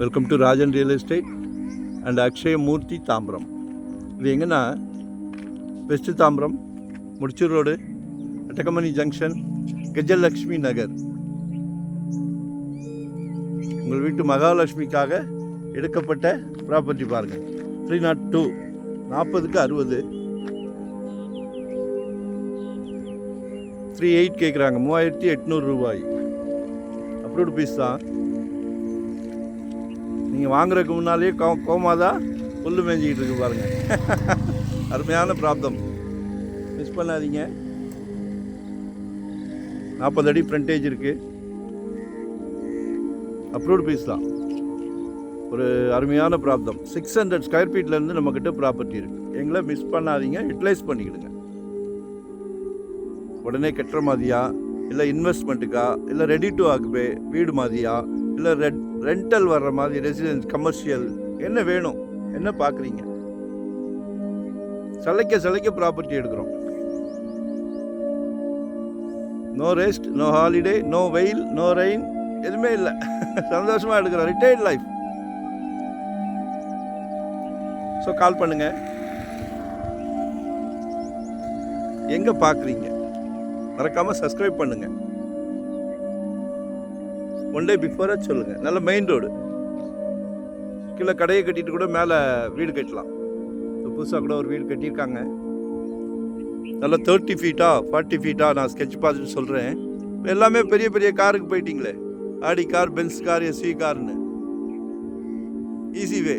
Welcome to Rajan real estate and Akshaya Murthy Tambaram. இது எங்கன்னா west Tambaram, Mudichur road, Attagamani junction, Gajalakshmi Nagar. உங்கள் வீட்டு மகாலட்சுமிக்காக எடுக்கப்பட்ட ப்ராப்பர்ட்டி பாருங்கள். 302 40க்கு 60 38 கேட்குறாங்க. 3800 ரூபாய். அப்ரூவ்டு பீஸ் தான். நீங்கள் வாங்குறதுக்கு முன்னாலேயே கோமாதான் புல் மேய்ஞ்சிக்கிட்டு இருக்கு பாருங்கள். அருமையான ப்ராப்ளம், மிஸ் பண்ணாதீங்க. 40 அடி ஃப்ரண்டேஜ் இருக்குது. அப்ரூவ்டு பீஸ் தான். ஒரு அருமையான ப்ராப்ளம். 600 ஸ்கொயர் ஃபீட்லேருந்து நம்மக்கிட்ட ப்ராப்பர்ட்டி இருக்குது. எங்களை மிஸ் பண்ணாதீங்க, யூட்டிலைஸ் பண்ணிக்கிடுங்க. உடனே கட்டுற மாதிரியா, இல்லை இன்வெஸ்ட்மெண்ட்டுக்கா, இல்லை ரெடி டு ஆக்குபே வீடு மாதிரியா, இல்லை ரெண்டல் வர்ற மாதிரி ரெசிடென்ஸ், கமர்ஷியல், என்ன வேணும், என்ன பார்க்குறீங்க? சலைக்க ப்ராப்பர்ட்டி எடுக்கிறோம். No rest, no holiday, no வெயில், நோ ரெயின், எதுவுமே இல்லை. சந்தோஷமாக எடுக்கிறோம். Retired life. ஸோ கால் பண்ணுங்க. எங்கே பார்க்குறீங்க? மறக்காமல் சப்ஸ்கிரைப் பண்ணுங்கள். ஒன் டே பிஃபோராக சொல்லுங்கள். நல்ல மெயின் ரோடு, கீழே கடையை கட்டிட்டு கூட மேலே வீடு கட்டலாம். புதுசாக கூட ஒரு வீடு கட்டியிருக்காங்க. நல்லா 30 ஃபீட்டா 40 ஃபீட்டா நான் ஸ்கெட்ச் பார்த்துட்டு சொல்கிறேன். எல்லாமே பெரிய பெரிய காருக்கு போயிட்டீங்களே, Audi car, Benz car, SUV கார்னு. Easy way.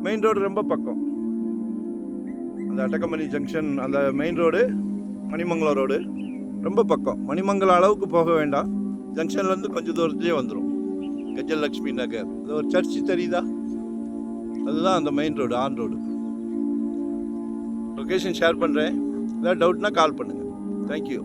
மெயின் ரோடு ரொம்ப பக்கம். அந்த அட்டகமணி ஜங்ஷன், அந்த மெயின் ரோடு, மணிமங்கலம் ரோடு ரொம்ப பக்கம். மணிமங்கலம் அளவுக்கு போக வேண்டாம். ஜங்ஷன்லேருந்து கொஞ்சம் தூரத்துலேயே வந்துடும். கஜலக்ஷ்மி நகர். அது ஒரு சர்ச்சு தெரியுதா? அதுதான் அந்த main road, on road. Location share பண்ணுறேன். ஏதாவது டவுட்னா கால் பண்ணுங்கள். தேங்க்யூ.